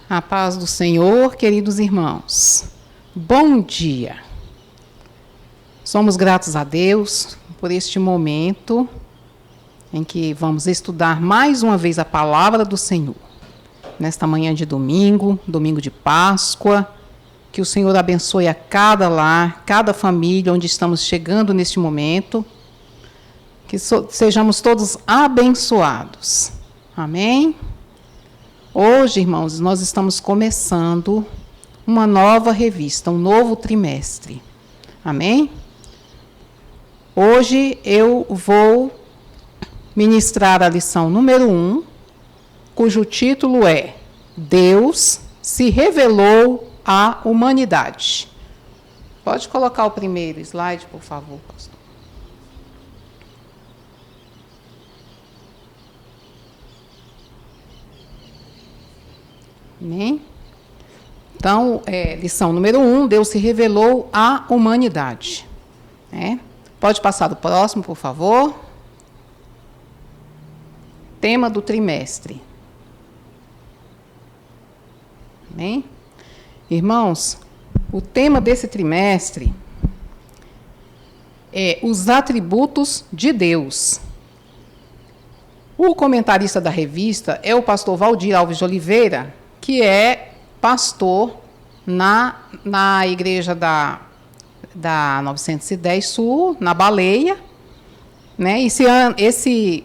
A paz do Senhor, queridos irmãos. Bom dia. Somos gratos a Deus por este momento em que vamos estudar mais uma vez a palavra do Senhor. Nesta manhã de domingo, domingo de Páscoa, que o Senhor abençoe a cada lar, cada família onde estamos chegando neste momento, que sejamos todos abençoados. Amém? Hoje, irmãos, nós estamos começando uma nova revista, um novo trimestre. Amém? Hoje eu vou ministrar a lição número 1, cujo título é Deus se revelou à humanidade. Pode colocar o primeiro slide, por favor, pastor. Amém? Então, lição número 1, Deus se revelou à humanidade. Pode passar do próximo, por favor. Tema do trimestre. Amém? Irmãos, o tema desse trimestre é os atributos de Deus. O comentarista da revista é o pastor Valdir Alves de Oliveira, que é pastor na igreja da 910 Sul, na Baleia. Né? Esse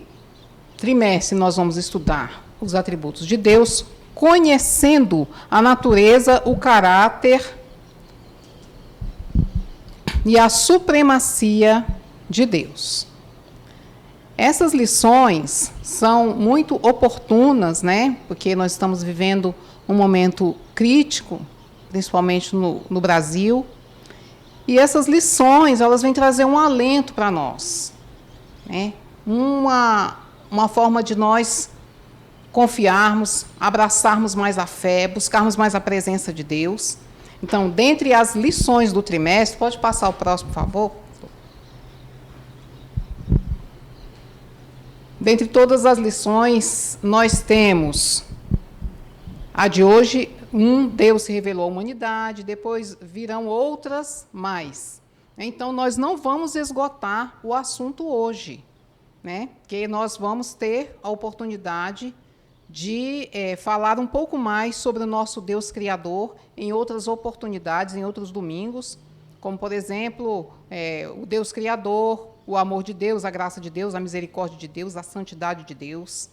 trimestre nós vamos estudar os atributos de Deus, conhecendo a natureza, o caráter e a supremacia de Deus. Essas lições são muito oportunas, né? Porque nós estamos vivendo um momento crítico, principalmente no Brasil. E essas lições, elas vêm trazer um alento para nós. Né? Uma forma de nós confiarmos, abraçarmos mais a fé, buscarmos mais a presença de Deus. Então, dentre as lições do trimestre, pode passar o próximo, por favor? Dentre todas as lições, nós temos a de hoje, Deus se revelou à humanidade, depois virão outras mais. Então, nós não vamos esgotar o assunto hoje, né? Porque nós vamos ter a oportunidade de falar um pouco mais sobre o nosso Deus Criador em outras oportunidades, em outros domingos, como, por exemplo, o Deus Criador, o amor de Deus, a graça de Deus, a misericórdia de Deus, a santidade de Deus.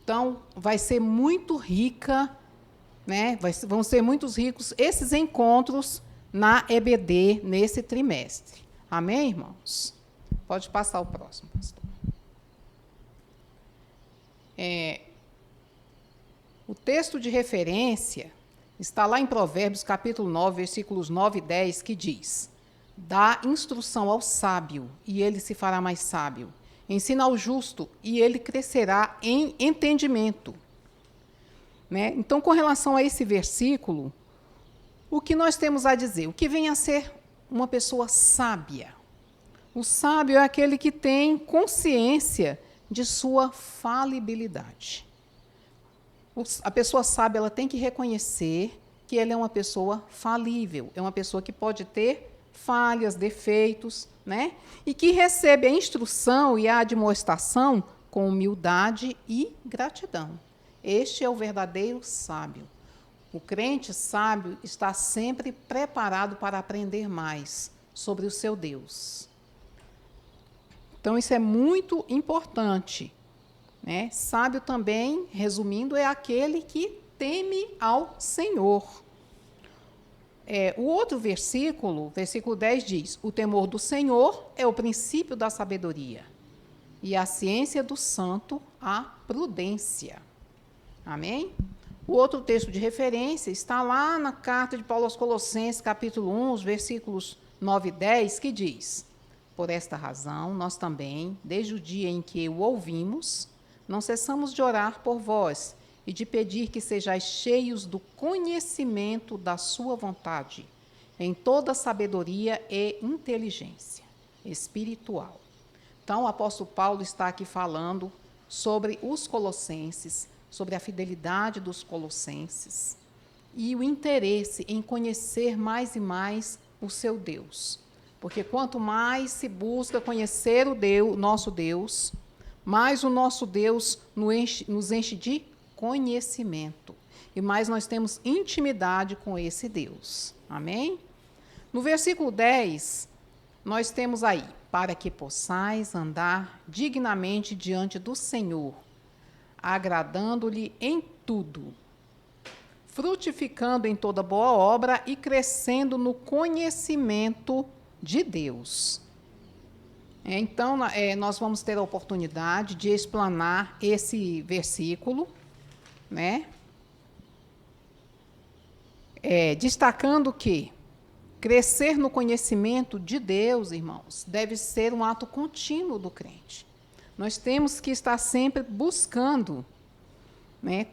Então, vai ser muito rica, né? Vão ser muito ricos esses encontros na EBD nesse trimestre. Amém, irmãos? Pode passar o próximo, pastor. O texto de referência está lá em Provérbios, capítulo 9, versículos 9 e 10, que diz: dá instrução ao sábio, e ele se fará mais sábio. Ensina ao justo, e ele crescerá em entendimento. Né? Então, com relação a esse versículo, o que nós temos a dizer? O que vem a ser uma pessoa sábia? O sábio é aquele que tem consciência de sua falibilidade. A pessoa sábia, ela tem que reconhecer que ela é uma pessoa falível, é uma pessoa que pode ter falhas, defeitos, né? E que recebe a instrução e a admoestação com humildade e gratidão. Este é o verdadeiro sábio. O crente sábio está sempre preparado para aprender mais sobre o seu Deus. Então, isso é muito importante. Né? Sábio também, resumindo, é aquele que teme ao Senhor. O outro versículo 10 diz: o temor do Senhor é o princípio da sabedoria, e a ciência do santo, a prudência. Amém? O outro texto de referência está lá na carta de Paulo aos Colossenses, capítulo 1, os versículos 9 e 10, que diz: por esta razão, nós também, desde o dia em que o ouvimos, não cessamos de orar por vós e de pedir que sejais cheios do conhecimento da sua vontade, em toda sabedoria e inteligência espiritual. Então, o apóstolo Paulo está aqui falando sobre os colossenses, sobre a fidelidade dos colossenses, e o interesse em conhecer mais e mais o seu Deus. Porque quanto mais se busca conhecer nosso Deus, mais o nosso Deus nos enche de conhecimento. E mais nós temos intimidade com esse Deus. Amém? No versículo 10, nós temos aí, para que possais andar dignamente diante do Senhor, agradando-lhe em tudo, frutificando em toda boa obra e crescendo no conhecimento de Deus. Então, nós vamos ter a oportunidade de explanar esse versículo, né? Destacando que crescer no conhecimento de Deus, irmãos, deve ser um ato contínuo do crente. Nós temos que estar sempre buscando, né,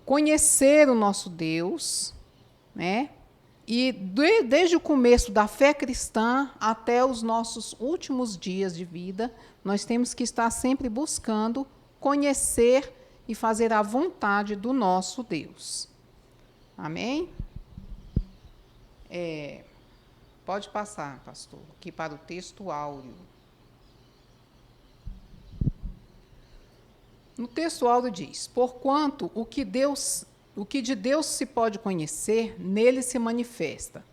conhecer o nosso Deus, né? E desde o começo da fé cristã até os nossos últimos dias de vida, nós temos que estar sempre buscando conhecer e fazer a vontade do nosso Deus. Amém? Pode passar, pastor, aqui para o texto áureo. No texto áureo diz: porquanto o que de Deus se pode conhecer, nele se manifesta,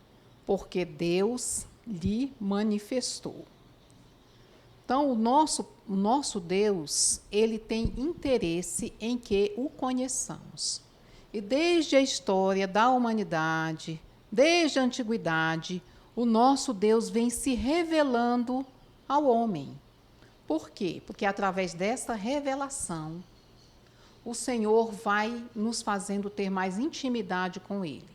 porque Deus lhe manifestou. Então, o nosso Deus, ele tem interesse em que o conheçamos. E desde a história da humanidade, desde a antiguidade, o nosso Deus vem se revelando ao homem. Por quê? Porque através dessa revelação, o Senhor vai nos fazendo ter mais intimidade com Ele.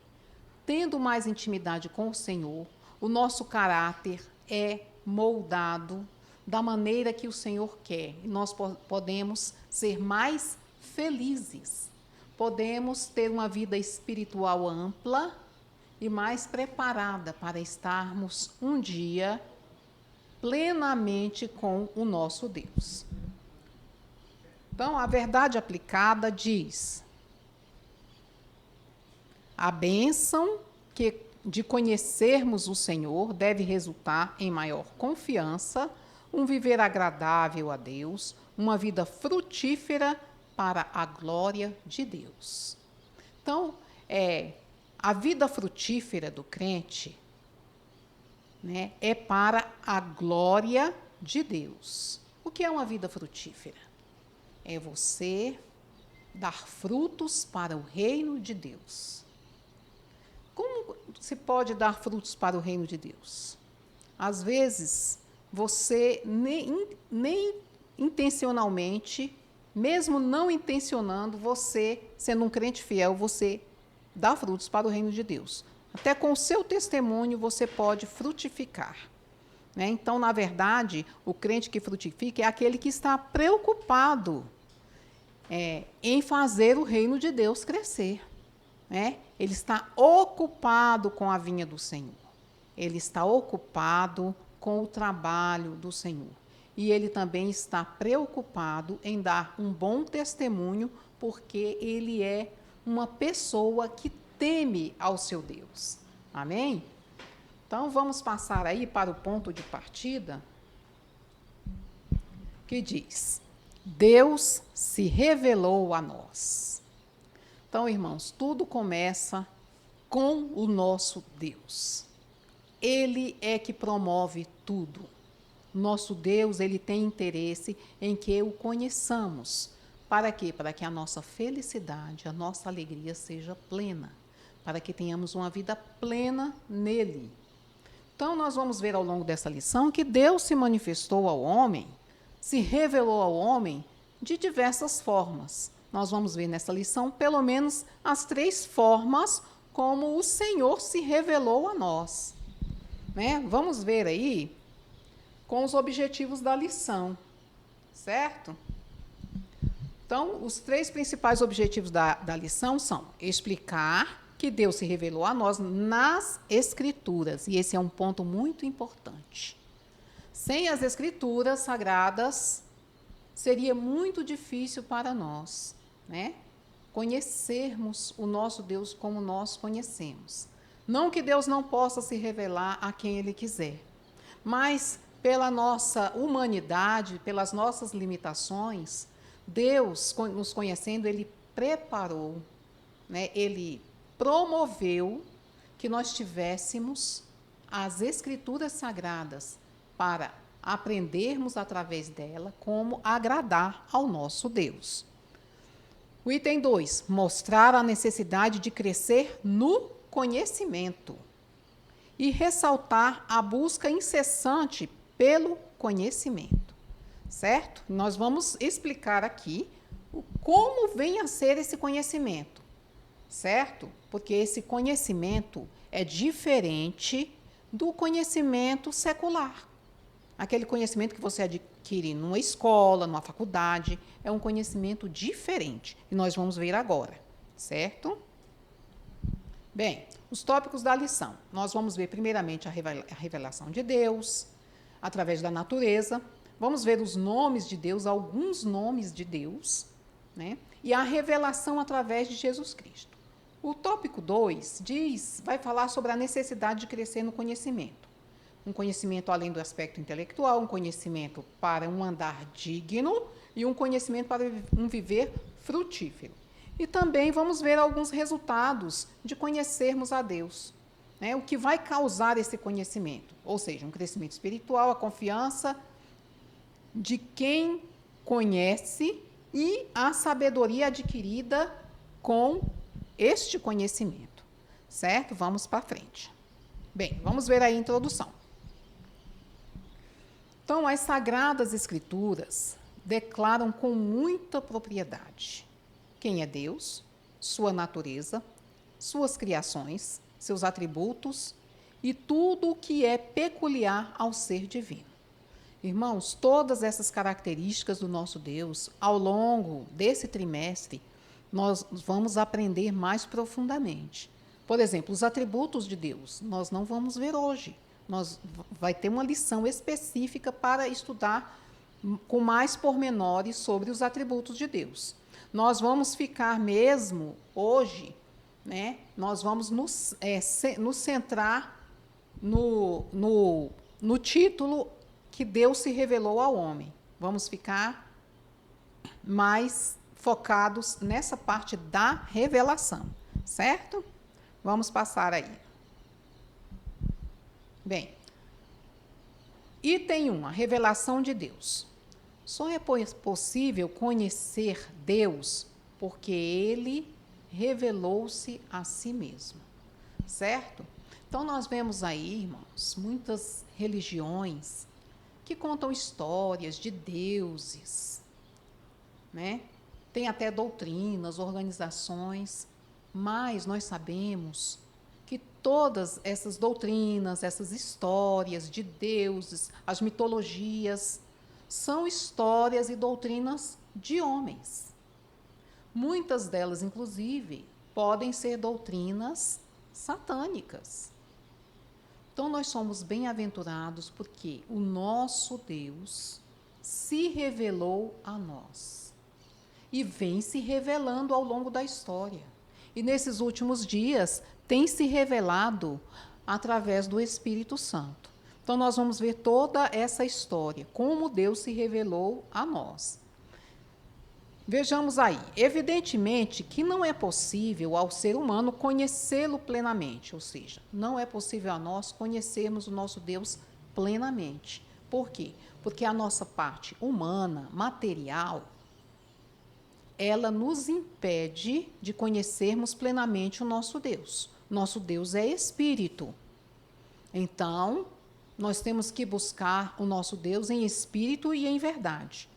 Tendo mais intimidade com o Senhor, o nosso caráter é moldado da maneira que o Senhor quer. E nós podemos ser mais felizes. Podemos ter uma vida espiritual ampla e mais preparada para estarmos um dia plenamente com o nosso Deus. Então, a verdade aplicada diz: a bênção de conhecermos o Senhor deve resultar em maior confiança, um viver agradável a Deus, uma vida frutífera para a glória de Deus. Então, a vida frutífera do crente, né, é para a glória de Deus. O que é uma vida frutífera? É você dar frutos para o reino de Deus. Como se pode dar frutos para o reino de Deus? Às vezes, você nem intencionalmente, mesmo não intencionando, você, sendo um crente fiel, você dá frutos para o reino de Deus. Até com o seu testemunho você pode frutificar. Né? Então, na verdade, o crente que frutifica é aquele que está preocupado em fazer o reino de Deus crescer. Né? Ele está ocupado com a vinha do Senhor. Ele está ocupado com o trabalho do Senhor. E ele também está preocupado em dar um bom testemunho, porque ele é uma pessoa que teme ao seu Deus. Amém? Então, vamos passar aí para o ponto de partida, que diz: Deus se revelou a nós. Então, irmãos, tudo começa com o nosso Deus. Ele é que promove tudo. Nosso Deus, ele tem interesse em que o conheçamos. Para quê? Para que a nossa felicidade, a nossa alegria seja plena. Para que tenhamos uma vida plena nele. Então, nós vamos ver ao longo dessa lição que Deus se manifestou ao homem, se revelou ao homem de diversas formas. Nós vamos ver nessa lição, pelo menos, as 3 formas como o Senhor se revelou a nós. Né? Vamos ver aí com os objetivos da lição, certo? Então, os 3 principais objetivos da lição são explicar que Deus se revelou a nós nas Escrituras, e esse é um ponto muito importante. Sem as Escrituras sagradas, seria muito difícil para nós, né, conhecermos o nosso Deus como nós conhecemos. Não que Deus não possa se revelar a quem Ele quiser, mas pela nossa humanidade, pelas nossas limitações, Deus, nos conhecendo, Ele preparou, né, Ele promoveu que nós tivéssemos as Escrituras Sagradas para aprendermos através dela como agradar ao nosso Deus. O item 2, mostrar a necessidade de crescer no conhecimento e ressaltar a busca incessante pelo conhecimento, certo? Nós vamos explicar aqui como vem a ser esse conhecimento, certo? Porque esse conhecimento é diferente do conhecimento secular. Aquele conhecimento que você adquire numa escola, numa faculdade, é um conhecimento diferente. E nós vamos ver agora, certo? Bem, os tópicos da lição. Nós vamos ver primeiramente a revelação de Deus, através da natureza. Vamos ver os nomes de Deus, alguns nomes de Deus, né? E a revelação através de Jesus Cristo. O tópico 2 vai falar sobre a necessidade de crescer no conhecimento. Um conhecimento além do aspecto intelectual, um conhecimento para um andar digno e um conhecimento para um viver frutífero. E também vamos ver alguns resultados de conhecermos a Deus, né? O que vai causar esse conhecimento, ou seja, um crescimento espiritual, a confiança de quem conhece e a sabedoria adquirida com este conhecimento, certo? Vamos para frente. Bem, vamos ver aí a introdução. Então, as Sagradas Escrituras declaram com muita propriedade quem é Deus, sua natureza, suas criações, seus atributos e tudo o que é peculiar ao ser divino. Irmãos, todas essas características do nosso Deus, ao longo desse trimestre, nós vamos aprender mais profundamente. Por exemplo, os atributos de Deus, nós não vamos ver hoje. Vai ter uma lição específica para estudar com mais pormenores sobre os atributos de Deus. Nós vamos ficar mesmo hoje, né? Nós vamos nos centrar no título que Deus se revelou ao homem. Vamos ficar mais focados nessa parte da revelação, certo? Vamos passar aí. Bem, item 1, a revelação de Deus. Só é possível conhecer Deus porque Ele revelou-se a si mesmo, certo? Então, nós vemos aí, irmãos, muitas religiões que contam histórias de deuses, né? Tem até doutrinas, organizações, mas nós sabemos que todas essas doutrinas, essas histórias de deuses, as mitologias, são histórias e doutrinas de homens. Muitas delas, inclusive, podem ser doutrinas satânicas. Então, nós somos bem-aventurados porque o nosso Deus se revelou a nós e vem se revelando ao longo da história. E nesses últimos dias tem se revelado através do Espírito Santo. Então, nós vamos ver toda essa história, como Deus se revelou a nós. Vejamos aí, evidentemente que não é possível ao ser humano conhecê-lo plenamente, ou seja, não é possível a nós conhecermos o nosso Deus plenamente. Por quê? Porque a nossa parte humana, material, ela nos impede de conhecermos plenamente o nosso Deus. Nosso Deus é espírito. Então, nós temos que buscar o nosso Deus em espírito e em verdade.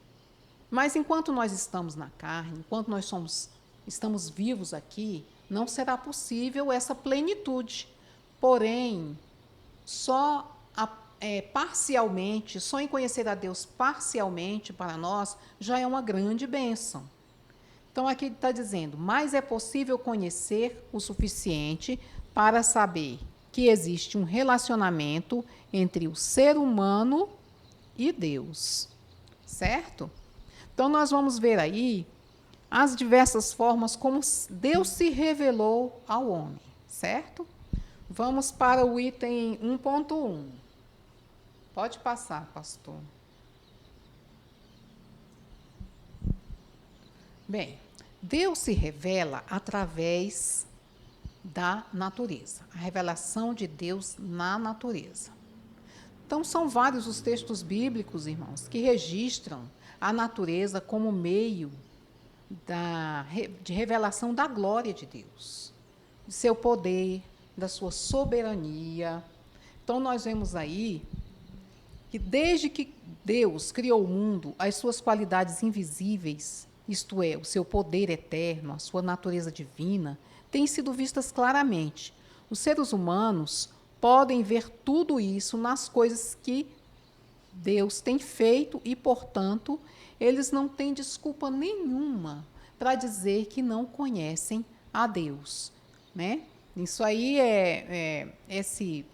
Mas enquanto nós estamos na carne, enquanto nós estamos vivos aqui, não será possível essa plenitude. Porém, parcialmente, só em conhecer a Deus parcialmente para nós, já é uma grande bênção. Então, aqui está dizendo, mas é possível conhecer o suficiente para saber que existe um relacionamento entre o ser humano e Deus, certo? Então, nós vamos ver aí as diversas formas como Deus se revelou ao homem, certo? Vamos para o item 1.1. Pode passar, pastor. Bem, Deus se revela através da natureza, a revelação de Deus na natureza. Então, são vários os textos bíblicos, irmãos, que registram a natureza como meio de revelação da glória de Deus, de seu poder, da sua soberania. Então, nós vemos aí que desde que Deus criou o mundo, as suas qualidades invisíveis, isto é, o seu poder eterno, a sua natureza divina, têm sido vistas claramente. Os seres humanos podem ver tudo isso nas coisas que Deus tem feito e, portanto, eles não têm desculpa nenhuma para dizer que não conhecem a Deus, né? Isso aí esse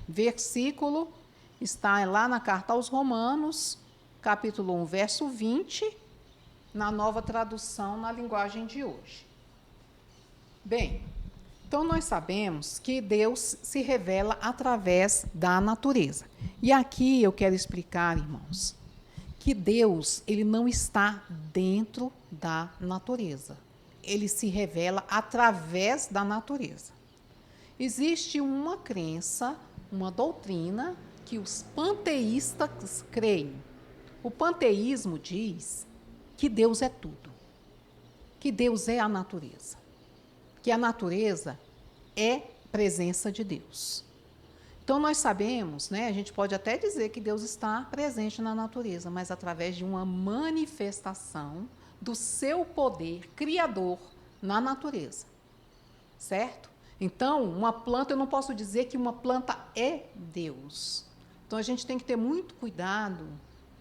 versículo está lá na carta aos Romanos, capítulo 1, verso 20, na nova tradução na linguagem de hoje. Bem, então nós sabemos que Deus se revela através da natureza. E aqui eu quero explicar, irmãos, que Deus, ele não está dentro da natureza. Ele se revela através da natureza. Existe uma crença, uma doutrina que os panteístas creem. O panteísmo diz que Deus é tudo, que Deus é a natureza, que a natureza é presença de Deus. Então, nós sabemos, né, a gente pode até dizer que Deus está presente na natureza, mas através de uma manifestação do seu poder criador na natureza, certo? Então, uma planta, eu não posso dizer que uma planta é Deus. Então, a gente tem que ter muito cuidado,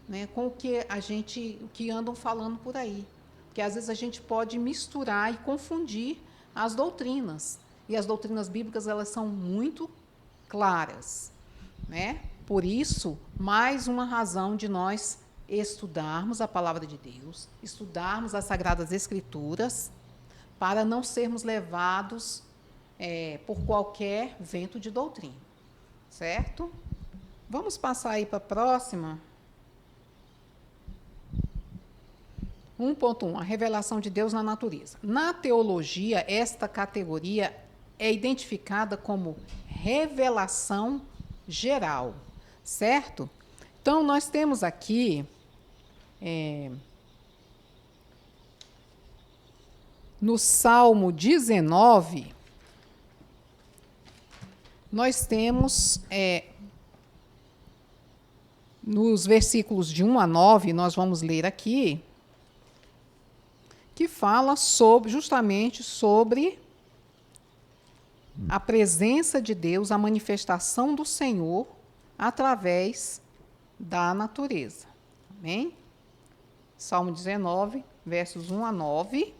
né, com o que andam falando por aí, porque às vezes a gente pode misturar e confundir as doutrinas, e as doutrinas bíblicas, elas são muito claras, né? Por isso, mais uma razão de nós estudarmos a palavra de Deus, estudarmos as Sagradas Escrituras, para não sermos levados por qualquer vento de doutrina, certo? Vamos passar aí para a próxima. 1.1, a revelação de Deus na natureza. Na teologia, esta categoria é identificada como revelação geral, certo? Então, nós temos aqui no Salmo 19, nós temos nos versículos de 1 a 9, nós vamos ler aqui, que fala justamente sobre a presença de Deus, a manifestação do Senhor através da natureza. Amém? Salmo 19, versos 1 a 9,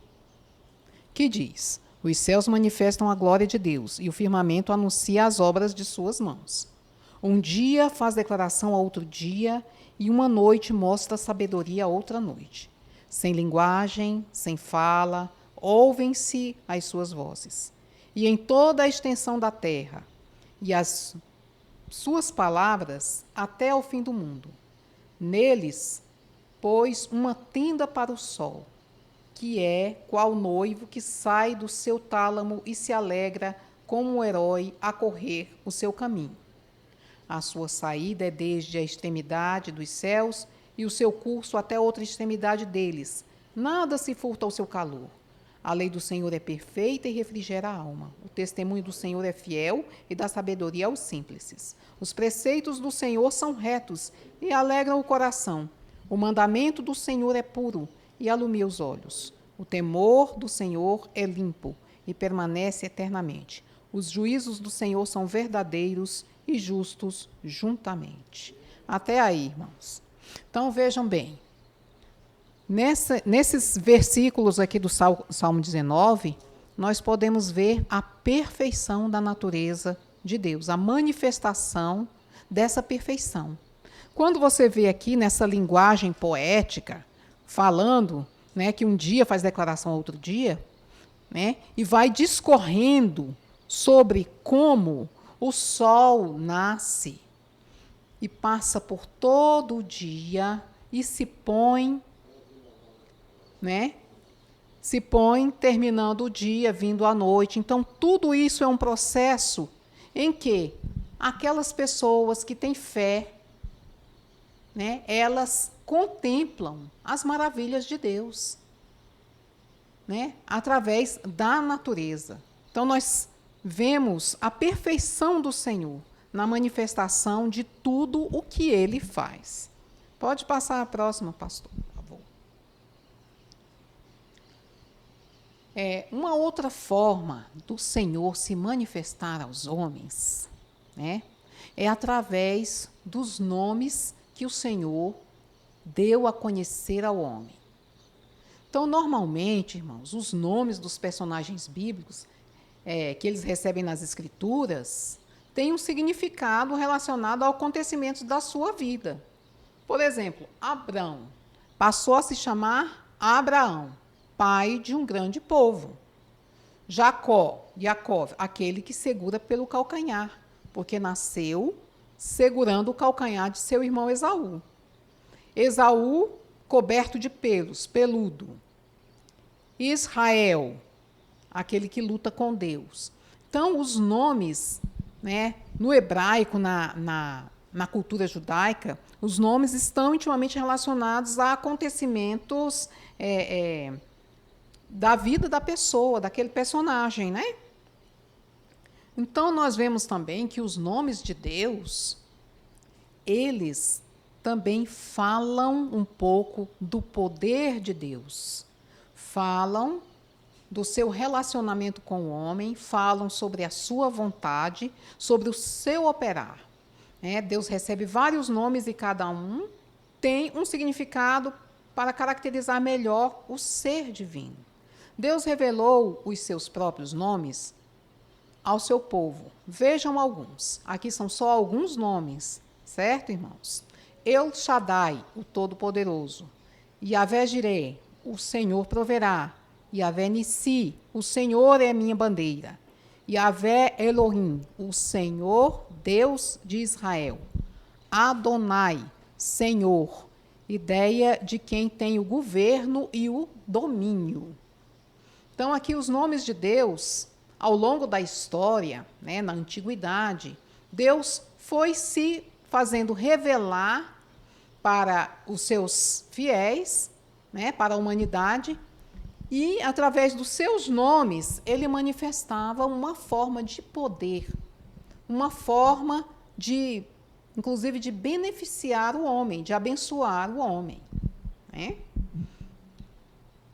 que diz: os céus manifestam a glória de Deus, e o firmamento anuncia as obras de suas mãos. Um dia faz declaração a outro dia, e uma noite mostra sabedoria a outra noite. Sem linguagem, sem fala, ouvem-se as suas vozes. E em toda a extensão da terra, e as suas palavras até ao fim do mundo. Neles pôs uma tenda para o sol, que é qual noivo que sai do seu tálamo e se alegra como um herói a correr o seu caminho. A sua saída é desde a extremidade dos céus e o seu curso até outra extremidade deles. Nada se furta ao seu calor. A lei do Senhor é perfeita e refrigera a alma. O testemunho do Senhor é fiel e dá sabedoria aos simples. Os preceitos do Senhor são retos e alegram o coração. O mandamento do Senhor é puro e alumia os olhos. O temor do Senhor é limpo e permanece eternamente. Os juízos do Senhor são verdadeiros e justos juntamente. Até aí, irmãos. Então, vejam bem. Nesses versículos aqui do Salmo 19, nós podemos ver a perfeição da natureza de Deus, a manifestação dessa perfeição. Quando você vê aqui nessa linguagem poética, falando, né, que um dia faz declaração ao outro dia, né, e vai discorrendo sobre como o sol nasce e passa por todo o dia e se põe, né, se põe terminando o dia, vindo à noite. Então, tudo isso é um processo em que aquelas pessoas que têm fé, né, elas contemplam as maravilhas de Deus, né, através da natureza. Então, nós vemos a perfeição do Senhor na manifestação de tudo o que Ele faz. Pode passar a próxima, pastor, por favor. Uma outra forma do Senhor se manifestar aos homens, né, é através dos nomes que o Senhor deu a conhecer ao homem. Então, normalmente, irmãos, os nomes dos personagens bíblicos que eles recebem nas Escrituras têm um significado relacionado a acontecimentos da sua vida. Por exemplo, Abrão passou a se chamar Abraão, pai de um grande povo. Jacó, aquele que segura pelo calcanhar, porque nasceu segurando o calcanhar de seu irmão Esaú. Esaú, coberto de pelos, peludo. Israel, aquele que luta com Deus. Então, os nomes, né, no hebraico, na cultura judaica, os nomes estão intimamente relacionados a acontecimentos da vida da pessoa, daquele personagem, né? Então, nós vemos também que os nomes de Deus, eles também falam um pouco do poder de Deus. Falam do seu relacionamento com o homem, falam sobre a sua vontade, sobre o seu operar. Deus recebe vários nomes e cada um tem um significado para caracterizar melhor o ser divino. Deus revelou os seus próprios nomes ao seu povo. Vejam alguns. Aqui são só alguns nomes, certo, irmãos? El Shaddai, o Todo-Poderoso. Yahvé Jireh, o Senhor proverá. Yahvé Nissi, o Senhor é minha bandeira. Yahvé Elohim, o Senhor, Deus de Israel. Adonai, Senhor, ideia de quem tem o governo e o domínio. Então, aqui os nomes de Deus, ao longo da história, né, na antiguidade, Deus foi se fazendo revelar para os seus fiéis, né, para a humanidade, e, através dos seus nomes, ele manifestava uma forma de poder, uma forma de, inclusive, de beneficiar o homem, de abençoar o homem. Né?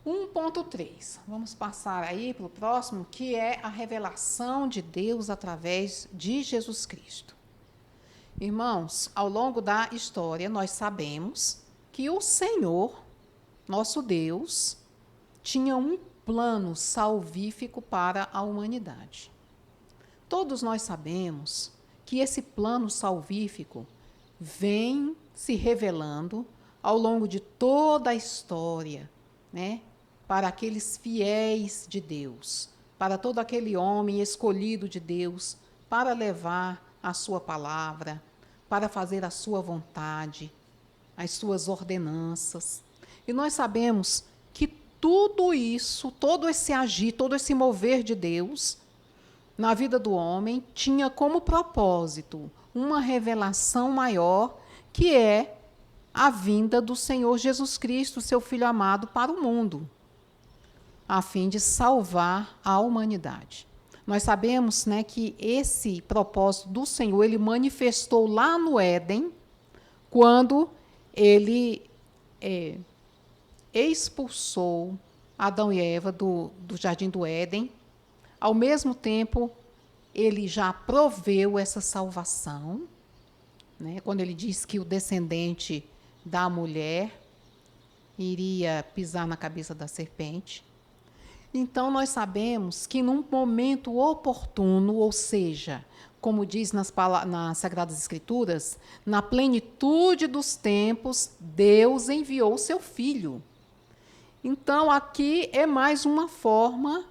1.3. Vamos passar aí para o próximo, que é a revelação de Deus através de Jesus Cristo. Irmãos, ao longo da história, nós sabemos que o Senhor, nosso Deus, tinha um plano salvífico para a humanidade. Todos nós sabemos que esse plano salvífico vem se revelando ao longo de toda a história, né, para aqueles fiéis de Deus, para todo aquele homem escolhido de Deus, para levar a sua palavra, para fazer a sua vontade, as suas ordenanças. E nós sabemos que tudo isso, todo esse agir, todo esse mover de Deus na vida do homem tinha como propósito uma revelação maior, que é a vinda do Senhor Jesus Cristo, seu Filho amado, para o mundo, a fim de salvar a humanidade. Nós sabemos, né, que esse propósito do Senhor, ele manifestou lá no Éden, quando ele expulsou Adão e Eva do jardim do Éden. Ao mesmo tempo, ele já proveu essa salvação, né, quando ele diz que o descendente da mulher iria pisar na cabeça da serpente. Então, nós sabemos que num momento oportuno, ou seja, como diz nas Sagradas Escrituras, na plenitude dos tempos, Deus enviou o seu Filho. Então, aqui é mais uma forma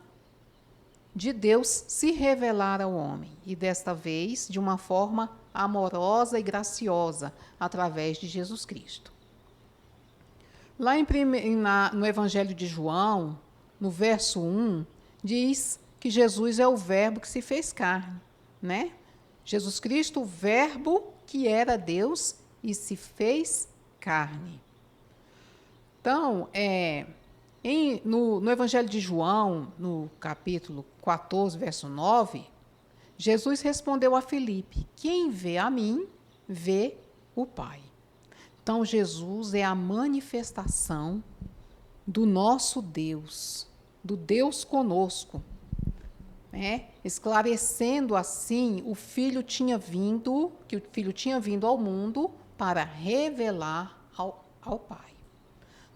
de Deus se revelar ao homem, e desta vez de uma forma amorosa e graciosa, através de Jesus Cristo. Lá no Evangelho de João, no verso 1, diz que Jesus é o verbo que se fez carne, né? Jesus Cristo, o verbo que era Deus e se fez carne. Então, no Evangelho de João, no capítulo 14, verso 9, Jesus respondeu a Filipe: quem vê a mim, vê o Pai. Então, Jesus é a manifestação do nosso Deus, do Deus conosco, né? Esclarecendo assim que o Filho tinha vindo ao mundo para revelar ao Pai.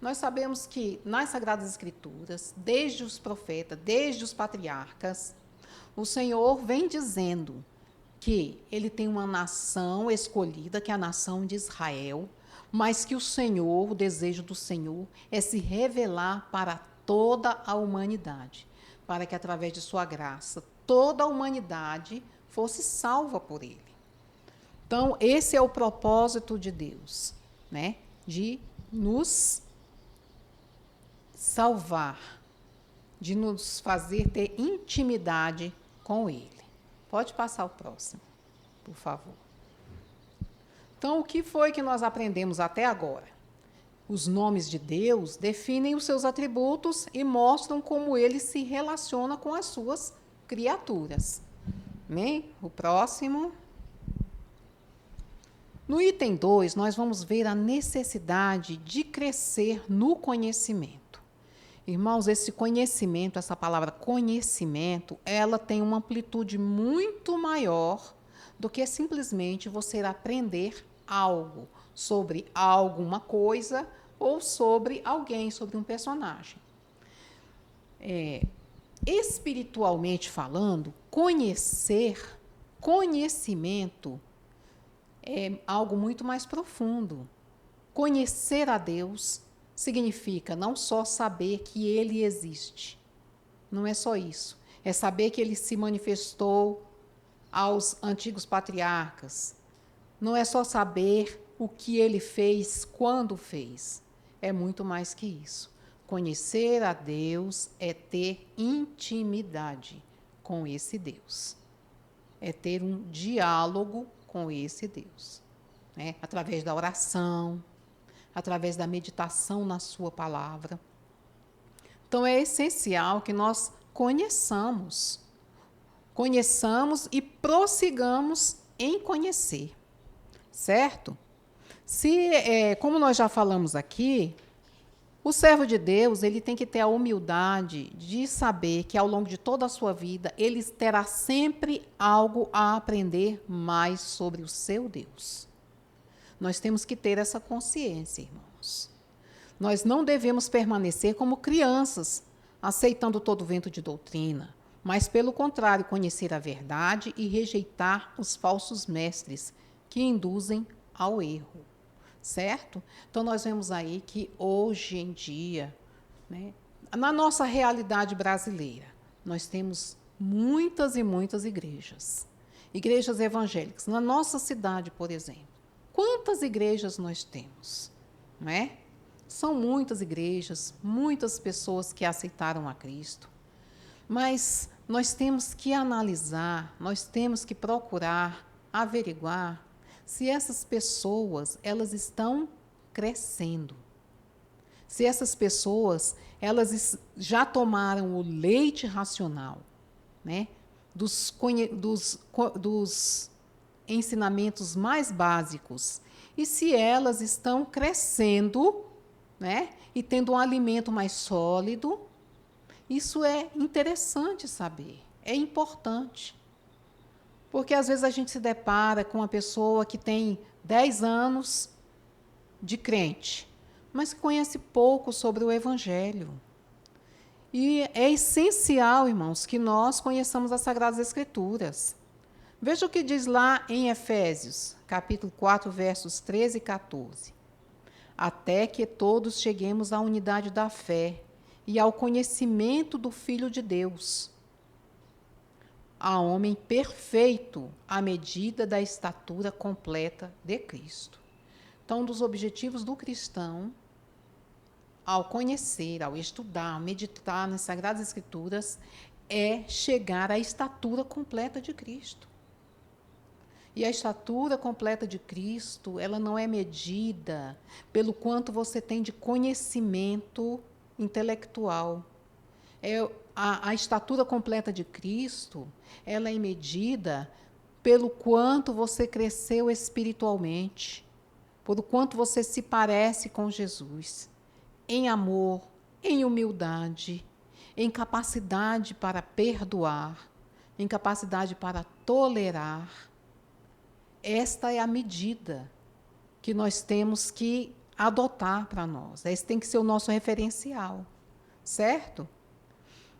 Nós sabemos que nas Sagradas Escrituras, desde os profetas, desde os patriarcas, o Senhor vem dizendo que ele tem uma nação escolhida, que é a nação de Israel, mas que o desejo do Senhor é se revelar para toda a humanidade, para que através de sua graça toda a humanidade fosse salva por ele. Então, esse é o propósito de Deus, né? De nos salvar, de nos fazer ter intimidade com ele. Pode passar o próximo, por favor. Então, o que foi que nós aprendemos até agora? Os nomes de Deus definem os seus atributos e mostram como ele se relaciona com as suas criaturas. Amém? O próximo. No item 2, nós vamos ver a necessidade de crescer no conhecimento. Irmãos, esse conhecimento, essa palavra conhecimento, ela tem uma amplitude muito maior do que simplesmente você aprender algo sobre alguma coisa ou sobre alguém, sobre um personagem. Espiritualmente falando, conhecimento é algo muito mais profundo. Conhecer a Deus significa não só saber que ele existe. Não é só isso. É saber que ele se manifestou aos antigos patriarcas. Não é só saber o que ele fez, quando fez. É muito mais que isso. Conhecer a Deus é ter intimidade com esse Deus. É ter um diálogo com esse Deus, né? Através da oração, através da meditação na sua palavra. Então, é essencial que nós conheçamos e prossigamos em conhecer, certo? Como nós já falamos aqui, o servo de Deus, ele tem que ter a humildade de saber que ao longo de toda a sua vida, ele terá sempre algo a aprender mais sobre o seu Deus. Nós temos que ter essa consciência, irmãos. Nós não devemos permanecer como crianças, aceitando todo vento de doutrina, mas, pelo contrário, conhecer a verdade e rejeitar os falsos mestres que induzem ao erro. Certo? Então, nós vemos aí que hoje em dia, né, na nossa realidade brasileira, nós temos muitas e muitas igrejas evangélicas. Na nossa cidade, por exemplo, quantas igrejas nós temos? Não é? São muitas igrejas, muitas pessoas que aceitaram a Cristo, mas nós temos que analisar, nós temos que procurar averiguar se essas pessoas, elas estão crescendo. Se essas pessoas, elas já tomaram o leite racional, né, dos ensinamentos mais básicos, e se elas estão crescendo, né, e tendo um alimento mais sólido. Isso é interessante saber, é importante. Porque, às vezes, a gente se depara com uma pessoa que tem 10 anos de crente, mas conhece pouco sobre o Evangelho. E é essencial, irmãos, que nós conheçamos as Sagradas Escrituras. Veja o que diz lá em Efésios, capítulo 4, versos 13 e 14. Até que todos cheguemos à unidade da fé e ao conhecimento do Filho de Deus, a homem perfeito à medida da estatura completa de Cristo. Então, um dos objetivos do cristão, ao conhecer, ao estudar, ao meditar nas Sagradas Escrituras, é chegar à estatura completa de Cristo. E a estatura completa de Cristo, ela não é medida pelo quanto você tem de conhecimento intelectual. A estatura completa de Cristo, ela é medida pelo quanto você cresceu espiritualmente, pelo quanto você se parece com Jesus, em amor, em humildade, em capacidade para perdoar, em capacidade para tolerar. Esta é a medida que nós temos que adotar para nós. Esse tem que ser o nosso referencial, certo?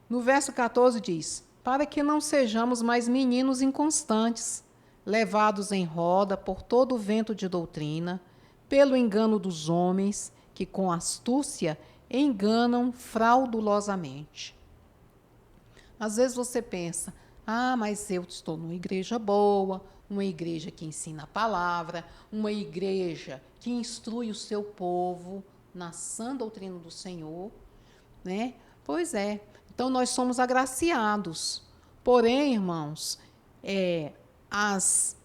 No verso 14 diz: para que não sejamos mais meninos inconstantes, levados em roda por todo o vento de doutrina, pelo engano dos homens, que com astúcia enganam fraudulosamente. Às vezes você pensa, mas eu estou numa igreja boa, uma igreja que ensina a palavra, uma igreja que instrui o seu povo na sã doutrina do Senhor, né? Pois é, então nós somos agraciados. Porém, irmãos, as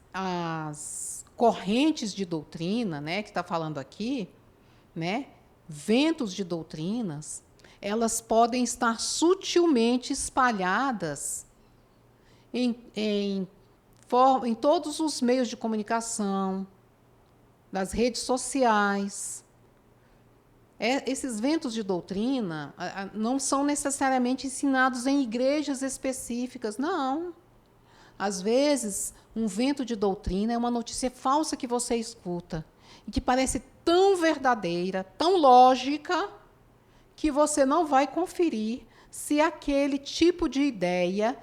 correntes de doutrina, né, que está falando aqui, né, ventos de doutrinas, elas podem estar sutilmente espalhadas em todos os meios de comunicação, das redes sociais. Esses ventos de doutrina não são necessariamente ensinados em igrejas específicas, não. Às vezes, um vento de doutrina é uma notícia falsa que você escuta, e que parece tão verdadeira, tão lógica, que você não vai conferir se aquele tipo de ideia,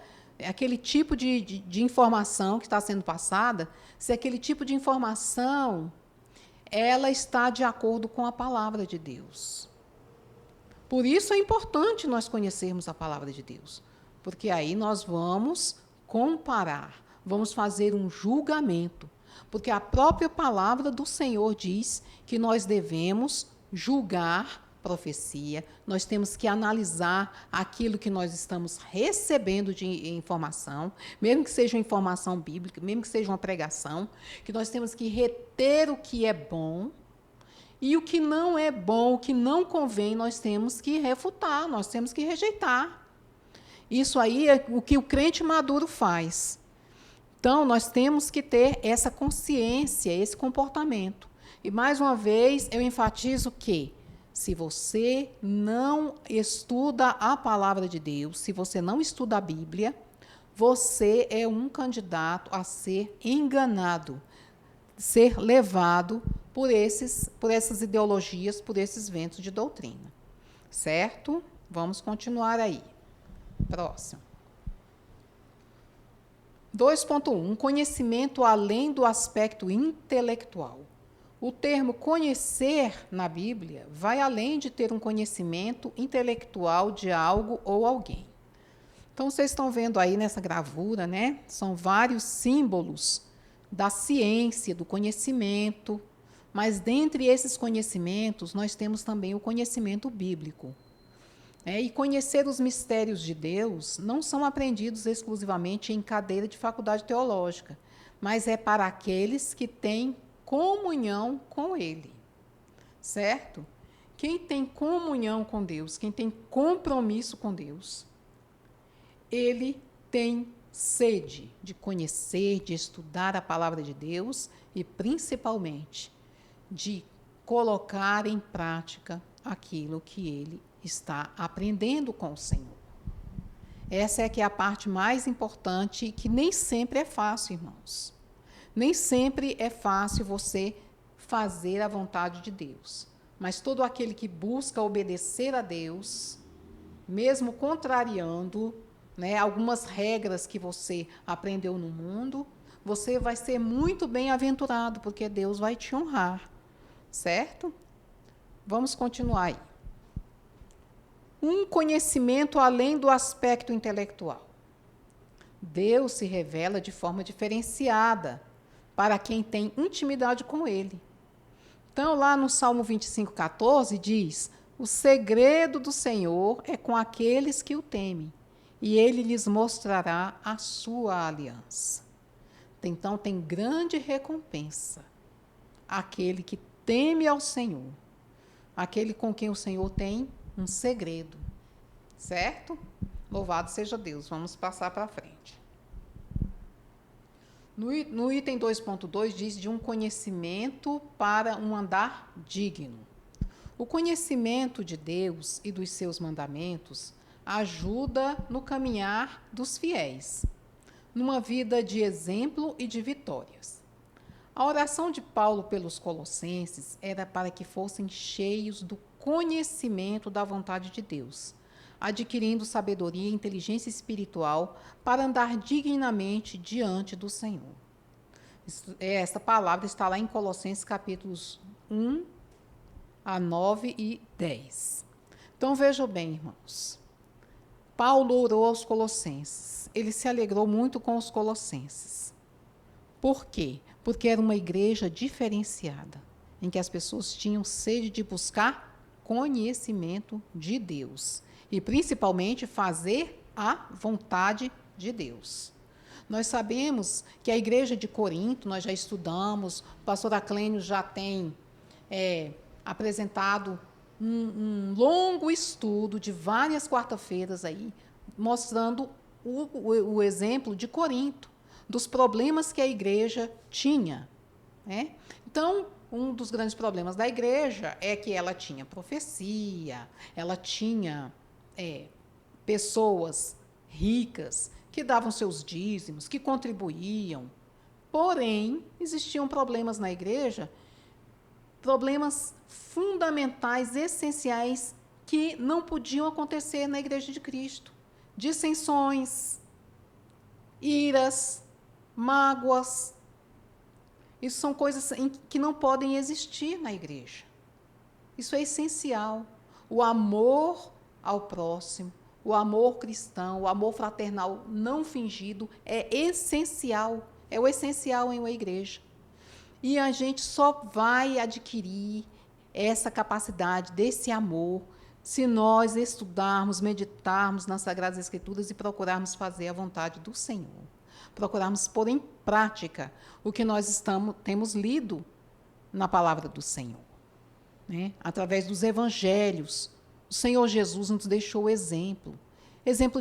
aquele tipo de informação que está sendo passada, se aquele tipo de informação ela está de acordo com a palavra de Deus. Por isso é importante nós conhecermos a palavra de Deus, porque aí nós vamos comparar, vamos fazer um julgamento, porque a própria palavra do Senhor diz que nós devemos julgar profecia, nós temos que analisar aquilo que nós estamos recebendo de informação, mesmo que seja uma informação bíblica, mesmo que seja uma pregação, que nós temos que reter o que é bom e o que não é bom, o que não convém, nós temos que refutar, nós temos que rejeitar. Isso aí é o que o crente maduro faz. Então, nós temos que ter essa consciência, esse comportamento. E, mais uma vez, eu enfatizo que se você não estuda a palavra de Deus, se você não estuda a Bíblia, você é um candidato a ser enganado, ser levado por essas ideologias, por esses ventos de doutrina. Certo? Vamos continuar aí. Próximo. 2.1. Conhecimento além do aspecto intelectual. O termo conhecer na Bíblia vai além de ter um conhecimento intelectual de algo ou alguém. Então, vocês estão vendo aí nessa gravura, né? São vários símbolos da ciência, do conhecimento, mas dentre esses conhecimentos, nós temos também o conhecimento bíblico. E conhecer os mistérios de Deus não são aprendidos exclusivamente em cadeira de faculdade teológica, mas é para aqueles que têm comunhão com Ele, certo? Quem tem comunhão com Deus, quem tem compromisso com Deus, ele tem sede de conhecer, de estudar a palavra de Deus e, principalmente, de colocar em prática aquilo que ele está aprendendo com o Senhor. Essa é que é a parte mais importante e que nem sempre é fácil, irmãos. Nem sempre é fácil você fazer a vontade de Deus. Mas todo aquele que busca obedecer a Deus, mesmo contrariando, né, algumas regras que você aprendeu no mundo, você vai ser muito bem-aventurado, porque Deus vai te honrar. Certo? Vamos continuar aí. um conhecimento além do aspecto intelectual. Deus se revela de forma diferenciada para quem tem intimidade com Ele. Então, lá no Salmo 25,14 diz: o segredo do Senhor é com aqueles que o temem, e Ele lhes mostrará a sua aliança. Então, tem grande recompensa aquele que teme ao Senhor, aquele com quem o Senhor tem um segredo, certo? Louvado seja Deus. Vamos passar para frente. No item 2.2 diz de um conhecimento para um andar digno. O conhecimento de Deus e dos seus mandamentos ajuda no caminhar dos fiéis, numa vida de exemplo e de vitórias. A oração de Paulo pelos colossenses era para que fossem cheios do conhecimento da vontade de Deus, adquirindo sabedoria e inteligência espiritual para andar dignamente diante do Senhor. Essa palavra está lá em Colossenses capítulos 1 a 9 e 10. Então vejam bem, irmãos. Paulo orou aos colossenses. Ele se alegrou muito com os colossenses. Por quê? Porque era uma igreja diferenciada, em que as pessoas tinham sede de buscar conhecimento de Deus e, principalmente, fazer a vontade de Deus. Nós sabemos que a igreja de Corinto, nós já estudamos, o pastor Aclênio já tem apresentado um longo estudo de várias quarta-feiras aí, mostrando o exemplo de Corinto, dos problemas que a igreja tinha. Né? Então, um dos grandes problemas da igreja é que ela tinha profecia, ela tinha pessoas ricas que davam seus dízimos, que contribuíam. Porém, existiam problemas na igreja, problemas fundamentais, essenciais, que não podiam acontecer na igreja de Cristo. Dissensões, iras, mágoas. Isso são coisas que não podem existir na igreja. Isso é essencial. O amor ao próximo, o amor cristão, o amor fraternal não fingido é essencial. É o essencial em uma igreja. E a gente só vai adquirir essa capacidade desse amor se nós estudarmos, meditarmos nas Sagradas Escrituras e procurarmos fazer a vontade do Senhor. Procurarmos pôr em prática o que nós temos lido na palavra do Senhor. Né? Através dos evangelhos, o Senhor Jesus nos deixou exemplo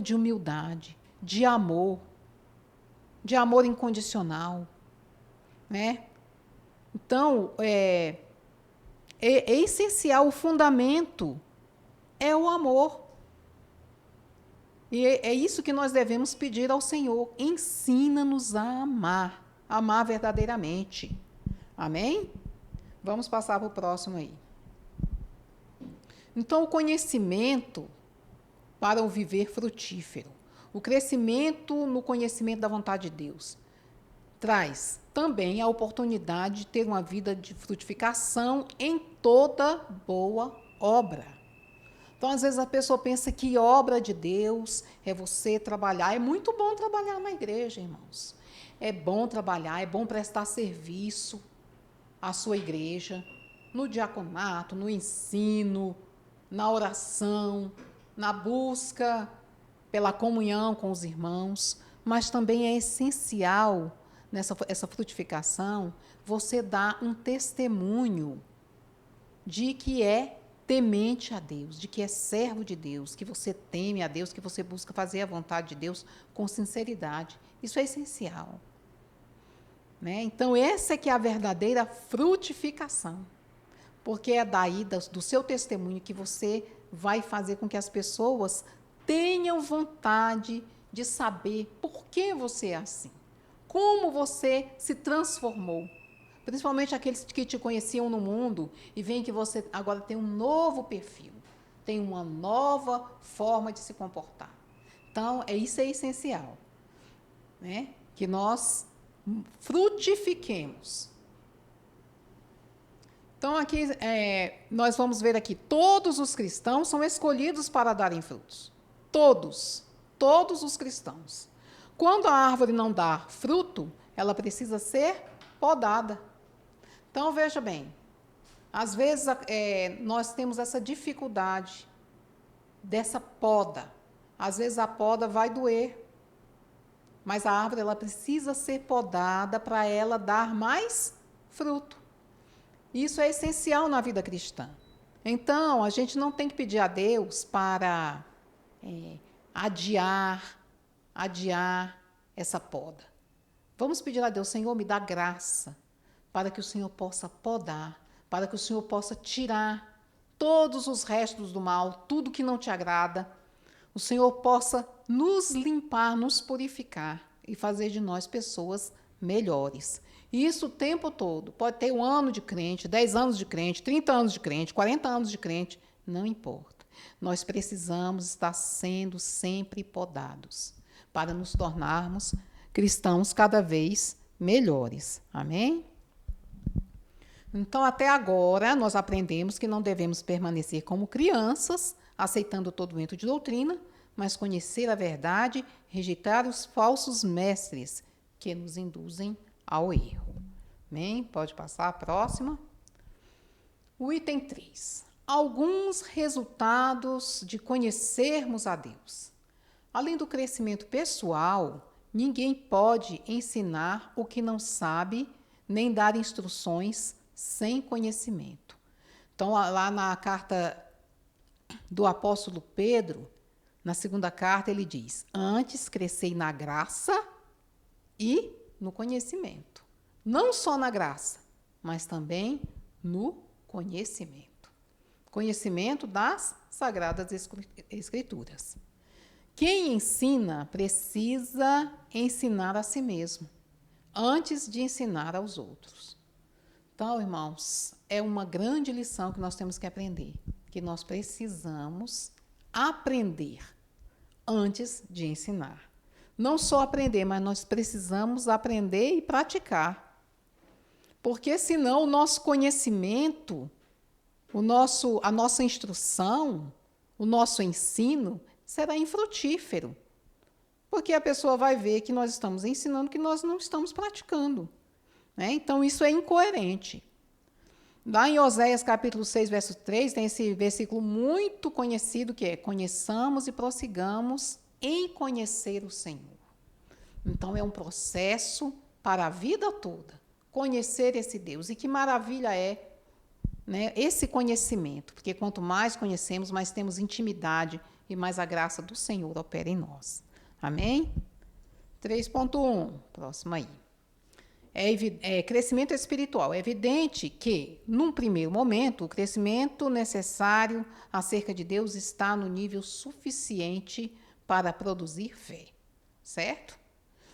de humildade, de amor incondicional. Né? Então, é essencial, o fundamento é o amor. E é isso que nós devemos pedir ao Senhor. Ensina-nos a amar verdadeiramente. Amém? Vamos passar para o próximo aí. Então, o conhecimento para o viver frutífero, o crescimento no conhecimento da vontade de Deus, traz também a oportunidade de ter uma vida de frutificação em toda boa obra. Então, às vezes, a pessoa pensa que obra de Deus é você trabalhar. É muito bom trabalhar na igreja, irmãos. É bom trabalhar, é bom prestar serviço à sua igreja, no diaconato, no ensino, na oração, na busca pela comunhão com os irmãos. Mas também é essencial essa frutificação, você dá um testemunho de que é temente a Deus, de que é servo de Deus, que você teme a Deus, que você busca fazer a vontade de Deus com sinceridade. Isso é essencial. Né? Então, essa é que é a verdadeira frutificação, porque é daí, do seu testemunho, que você vai fazer com que as pessoas tenham vontade de saber por que você é assim. Como você se transformou. Principalmente aqueles que te conheciam no mundo e veem que você agora tem um novo perfil, tem uma nova forma de se comportar. Então, isso é essencial. Né? Que nós frutifiquemos. Então, aqui, nós vamos ver aqui, todos os cristãos são escolhidos para darem frutos. Todos os cristãos. Quando a árvore não dá fruto, ela precisa ser podada. Então, veja bem, às vezes nós temos essa dificuldade dessa poda. Às vezes a poda vai doer, mas a árvore ela precisa ser podada para ela dar mais fruto. Isso é essencial na vida cristã. Então, a gente não tem que pedir a Deus para adiar essa poda. Vamos pedir a Deus, Senhor, me dá graça para que o Senhor possa podar, para que o Senhor possa tirar todos os restos do mal, tudo que não te agrada. O Senhor possa nos limpar, nos purificar e fazer de nós pessoas melhores. E isso o tempo todo. Pode ter 1 ano de crente, 10 anos de crente, 30 anos de crente, 40 anos de crente, não importa. Nós precisamos estar sendo sempre podados para nos tornarmos cristãos cada vez melhores. Amém? Então, até agora, nós aprendemos que não devemos permanecer como crianças, aceitando todo vento de doutrina, mas conhecer a verdade, rejeitar os falsos mestres que nos induzem ao erro. Amém? Pode passar a próxima. O item 3. Alguns resultados de conhecermos a Deus. Além do crescimento pessoal, ninguém pode ensinar o que não sabe, nem dar instruções sem conhecimento. Então, lá na carta do apóstolo Pedro, na segunda carta, ele diz: antes crescei na graça e no conhecimento. Não só na graça, mas também no conhecimento. Conhecimento das Sagradas Escrituras. Quem ensina precisa ensinar a si mesmo, antes de ensinar aos outros. Então, irmãos, é uma grande lição que nós temos que aprender, que nós precisamos aprender antes de ensinar. Não só aprender, mas nós precisamos aprender e praticar. Porque senão o nosso conhecimento, a nossa instrução, o nosso ensino será infrutífero. Porque a pessoa vai ver que nós estamos ensinando que nós não estamos praticando. Né? Então, isso é incoerente. Lá em Oséias, capítulo 6, verso 3, tem esse versículo muito conhecido, que é: conheçamos e prossigamos em conhecer o Senhor. Então, é um processo para a vida toda, conhecer esse Deus. E que maravilha é, né, esse conhecimento, porque quanto mais conhecemos, mais temos intimidade e mais a graça do Senhor opera em nós. Amém? 3.1, próximo aí. Crescimento espiritual. É evidente que, num primeiro momento, o crescimento necessário acerca de Deus está no nível suficiente para produzir fé. Certo?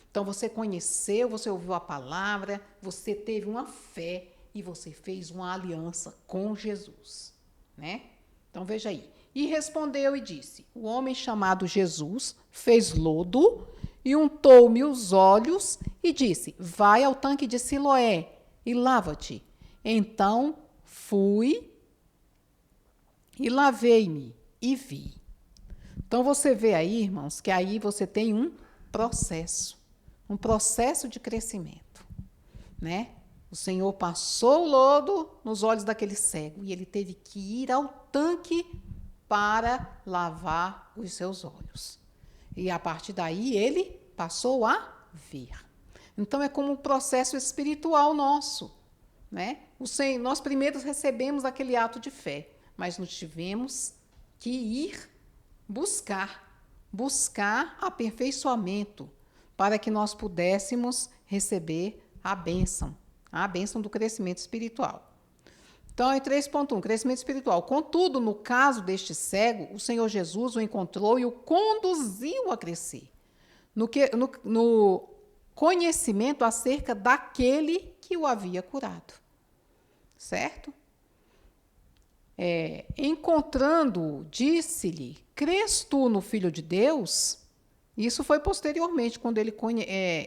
Então, você conheceu, você ouviu a palavra, você teve uma fé e você fez uma aliança com Jesus. Né? Então, veja aí. E respondeu e disse: o homem chamado Jesus fez lodo e untou-me os olhos e disse: vai ao tanque de Siloé e lava-te. Então fui e lavei-me e vi. Então você vê aí, irmãos, que aí você tem um processo de crescimento, né? O Senhor passou o lodo nos olhos daquele cego e ele teve que ir ao tanque para lavar os seus olhos. E a partir daí ele passou a ver. Então é como um processo espiritual nosso, né? Nós primeiro recebemos aquele ato de fé, mas nós tivemos que ir buscar aperfeiçoamento para que nós pudéssemos receber a bênção do crescimento espiritual. Então, é 3.1, crescimento espiritual. Contudo, no caso deste cego, o Senhor Jesus o encontrou e o conduziu a crescer no conhecimento acerca daquele que o havia curado. Certo? Encontrando-o, disse-lhe: crês tu no Filho de Deus? Isso foi posteriormente, quando ele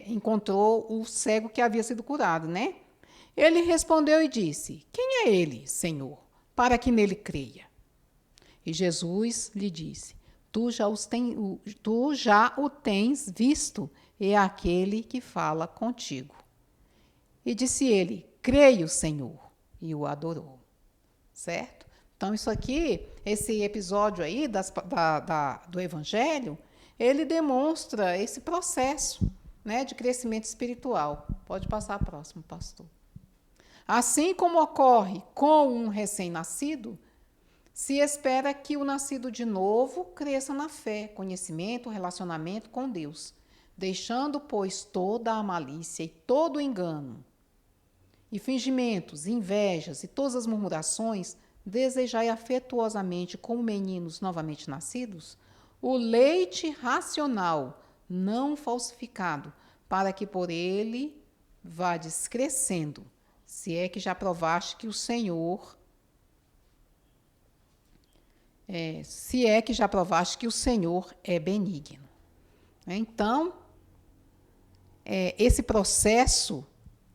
encontrou o cego que havia sido curado, né? Ele respondeu e disse: Quem é ele, Senhor, para que nele creia? E Jesus lhe disse: Tu já o tens visto, é aquele que fala contigo. E disse ele: Creio, Senhor, e o adorou. Certo? Então, isso aqui, esse episódio aí do Evangelho, ele demonstra esse processo, né, de crescimento espiritual. Pode passar a próxima, pastor. Assim como ocorre com um recém-nascido, se espera que o nascido de novo cresça na fé, conhecimento, relacionamento com Deus, deixando, pois, toda a malícia e todo o engano, e fingimentos, invejas e todas as murmurações, desejai afetuosamente, como meninos novamente nascidos, o leite racional, não falsificado, para que por ele vades crescendo, se é que já provaste que o Senhor é benigno. Então, esse processo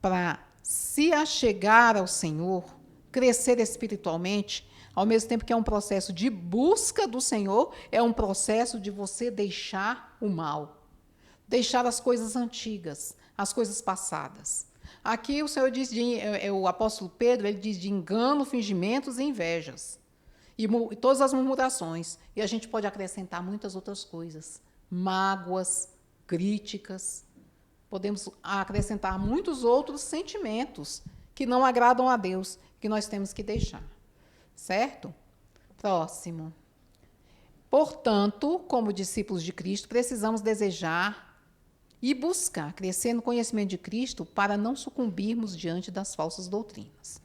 para se achegar ao Senhor, crescer espiritualmente, ao mesmo tempo que é um processo de busca do Senhor, é um processo de você deixar o mal, deixar as coisas antigas, as coisas passadas. Aqui o Senhor diz, o apóstolo Pedro, ele diz de engano, fingimentos e invejas. E todas as murmurações. E a gente pode acrescentar muitas outras coisas. Mágoas, críticas. Podemos acrescentar muitos outros sentimentos que não agradam a Deus, que nós temos que deixar. Certo? Próximo. Portanto, como discípulos de Cristo, precisamos desejar e buscar crescer no conhecimento de Cristo para não sucumbirmos diante das falsas doutrinas.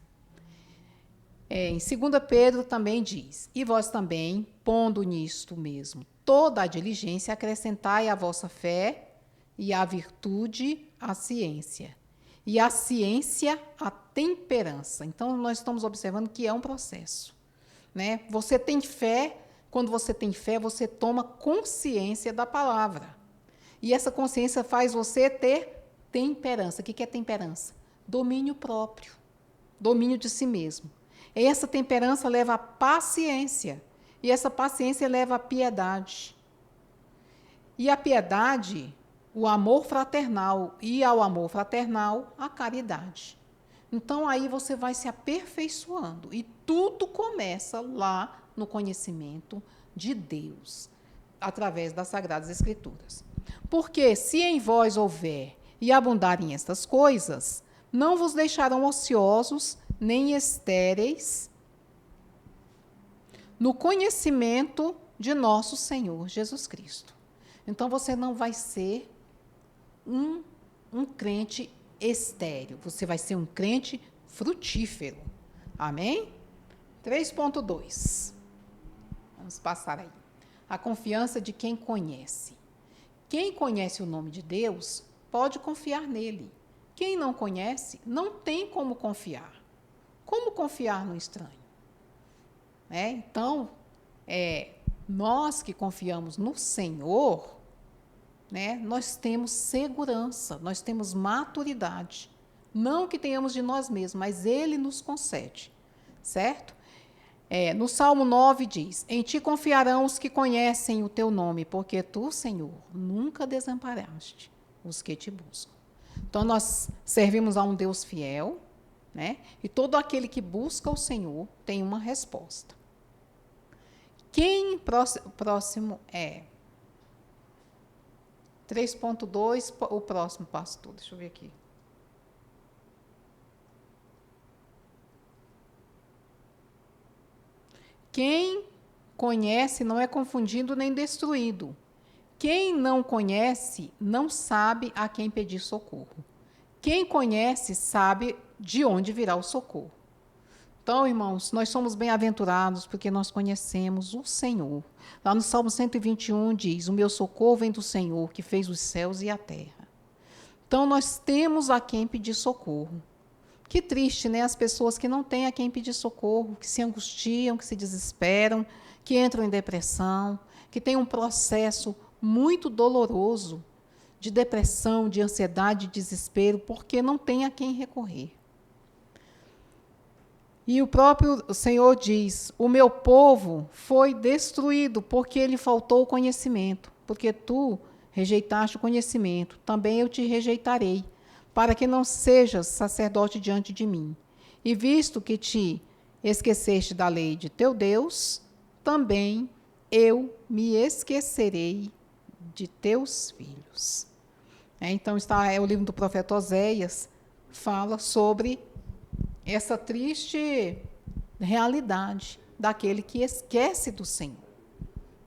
Em 2 Pedro também diz: E vós também, pondo nisto mesmo toda a diligência, acrescentai à vossa fé, e a virtude, a ciência. E a ciência, a temperança. Então, nós estamos observando que é um processo. Né? Você tem fé, quando você tem fé, você toma consciência da palavra. E essa consciência faz você ter temperança. O que é temperança? Domínio próprio. Domínio de si mesmo. E essa temperança leva à paciência. E essa paciência leva à piedade. E a piedade, o amor fraternal, e ao amor fraternal, a caridade. Então, aí você vai se aperfeiçoando. E tudo começa lá no conhecimento de Deus, através das Sagradas Escrituras. Porque se em vós houver e abundarem estas coisas, não vos deixarão ociosos, nem estéreis, no conhecimento de nosso Senhor Jesus Cristo. Então, você não vai ser um crente estéril, você vai ser um crente frutífero. Amém? 3.2. Vamos passar aí. A confiança de quem conhece. Quem conhece o nome de Deus, pode confiar nele. Quem não conhece, não tem como confiar. Como confiar no estranho? Então, nós que confiamos no Senhor, nós temos segurança, nós temos maturidade. Não que tenhamos de nós mesmos, mas Ele nos concede. Certo? No Salmo 9 diz: Em ti confiarão os que conhecem o teu nome, porque tu, Senhor, nunca desamparaste os que te buscam. Então, nós servimos a um Deus fiel, e todo aquele que busca o Senhor tem uma resposta. Próximo é 3.2, o próximo, pastor, deixa eu ver aqui. Quem conhece não é confundido nem destruído. Quem não conhece não sabe a quem pedir socorro. Quem conhece sabe de onde virá o socorro. Então, irmãos, nós somos bem-aventurados porque nós conhecemos o Senhor. Lá no Salmo 121 diz: O meu socorro vem do Senhor, que fez os céus e a terra. Então, nós temos a quem pedir socorro. Que triste, né? As pessoas que não têm a quem pedir socorro, que se angustiam, que se desesperam, que entram em depressão, que têm um processo muito doloroso de depressão, de ansiedade, de desespero, porque não tem a quem recorrer. E o próprio Senhor diz: o meu povo foi destruído porque lhe faltou o conhecimento. Porque tu rejeitaste o conhecimento, também eu te rejeitarei, para que não sejas sacerdote diante de mim. E visto que te esqueceste da lei de teu Deus, também eu me esquecerei de teus filhos. Então, o livro do profeta Oséias fala sobre essa triste realidade daquele que esquece do Senhor.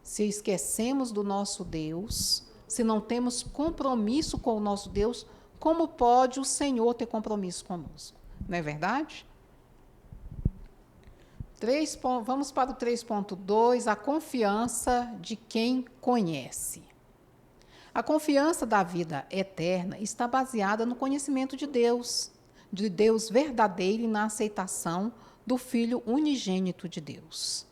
Se esquecemos do nosso Deus, se não temos compromisso com o nosso Deus, como pode o Senhor ter compromisso conosco? Não é verdade? Vamos para o 3.2, a confiança de quem conhece. A confiança da vida eterna está baseada no conhecimento de Deus verdadeiro e na aceitação do Filho unigênito de Deus.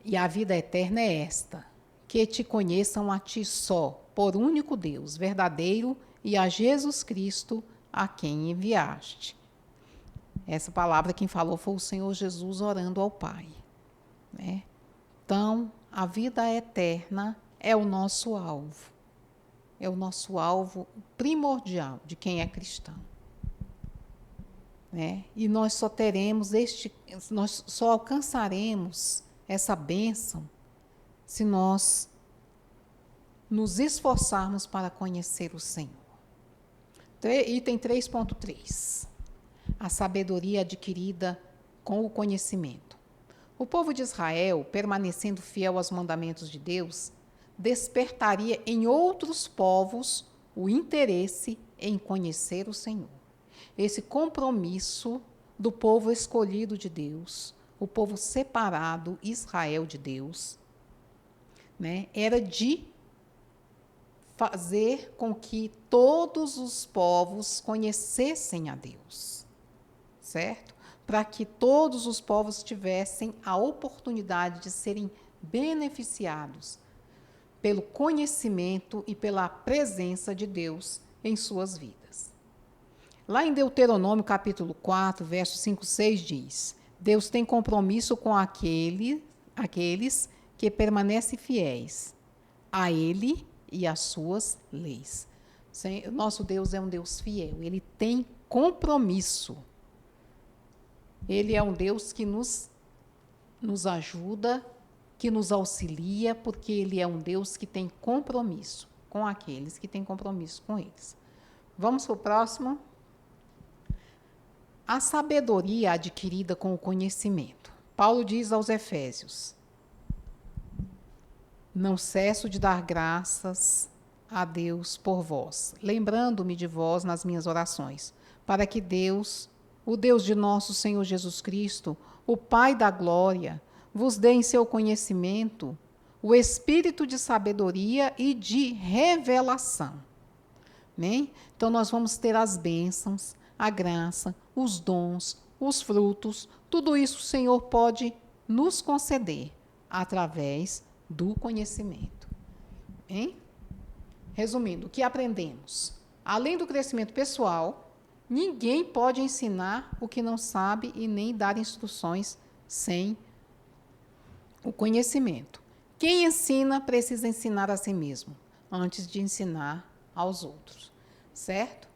E a vida eterna é esta: que te conheçam a ti só, por único Deus verdadeiro, e a Jesus Cristo, a quem enviaste. Essa palavra quem falou foi o Senhor Jesus orando ao Pai. Né? Então, a vida eterna é o nosso alvo. É o nosso alvo primordial de quem é cristão. Né? E nós só alcançaremos essa bênção se nós nos esforçarmos para conhecer o Senhor. Item 3.3. A sabedoria adquirida com o conhecimento. O povo de Israel, permanecendo fiel aos mandamentos de Deus, despertaria em outros povos o interesse em conhecer o Senhor. Esse compromisso do povo escolhido de Deus, o povo separado, Israel de Deus, né, era de fazer com que todos os povos conhecessem a Deus, certo? Para que todos os povos tivessem a oportunidade de serem beneficiados pelo conhecimento e pela presença de Deus em suas vidas. Lá em Deuteronômio, capítulo 4, versos 5, 6, diz: Deus tem compromisso com aqueles que permanecem fiéis a Ele e às suas leis. Nosso Deus é um Deus fiel, Ele tem compromisso. Ele é um Deus que nos ajuda, que nos auxilia, porque Ele é um Deus que tem compromisso com aqueles que têm compromisso com eles. Vamos para o próximo. A sabedoria adquirida com o conhecimento. Paulo diz aos Efésios: não cesso de dar graças a Deus por vós, lembrando-me de vós nas minhas orações, para que Deus, o Deus de nosso Senhor Jesus Cristo, o Pai da glória, vos dê em seu conhecimento o espírito de sabedoria e de revelação. Né? Então, nós vamos ter as bênçãos, a graça, os dons, os frutos, tudo isso o Senhor pode nos conceder através do conhecimento. Hein? Resumindo, o que aprendemos? Além do crescimento pessoal, ninguém pode ensinar o que não sabe e nem dar instruções sem o conhecimento. Quem ensina precisa ensinar a si mesmo, antes de ensinar aos outros. Certo?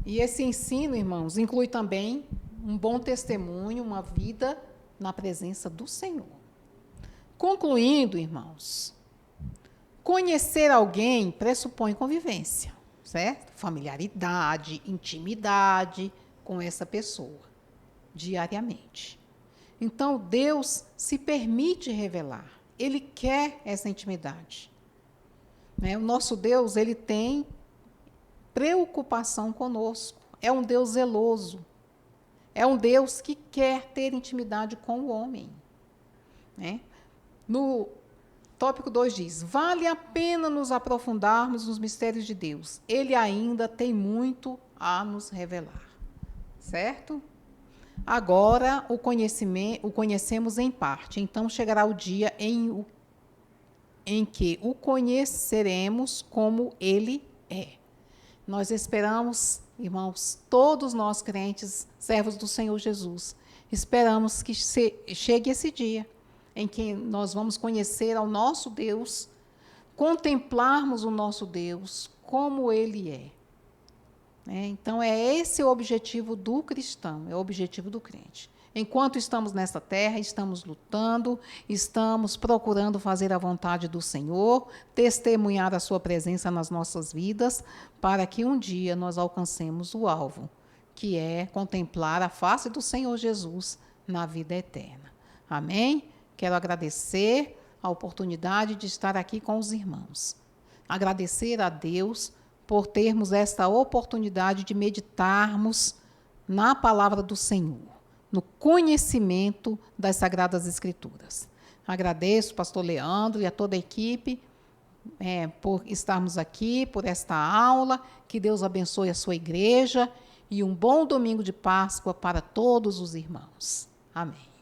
E esse ensino, irmãos, inclui também um bom testemunho, uma vida na presença do Senhor. Concluindo, irmãos, conhecer alguém pressupõe convivência, certo? Familiaridade, intimidade com essa pessoa, diariamente. Então, Deus se permite revelar. Ele quer essa intimidade. Né? O nosso Deus, ele tem preocupação conosco. É um Deus zeloso. É um Deus que quer ter intimidade com o homem. Né? No tópico 2 diz: vale a pena nos aprofundarmos nos mistérios de Deus. Ele ainda tem muito a nos revelar. Certo? Agora o conhecemos em parte. Então chegará o dia em que o conheceremos como ele é. Nós esperamos Irmãos, todos nós crentes, servos do Senhor Jesus, esperamos que chegue esse dia em que nós vamos conhecer ao nosso Deus, contemplarmos o nosso Deus como Ele é. Então, é esse o objetivo do cristão, é o objetivo do crente. Enquanto estamos nesta terra, estamos lutando, estamos procurando fazer a vontade do Senhor, testemunhar a sua presença nas nossas vidas, para que um dia nós alcancemos o alvo, que é contemplar a face do Senhor Jesus na vida eterna. Amém? Quero agradecer a oportunidade de estar aqui com os irmãos. Agradecer a Deus por termos esta oportunidade de meditarmos na palavra do Senhor, no conhecimento das Sagradas Escrituras. Agradeço, pastor Leandro, e a toda a equipe por estarmos aqui, por esta aula. Que Deus abençoe a sua igreja e um bom domingo de Páscoa para todos os irmãos. Amém.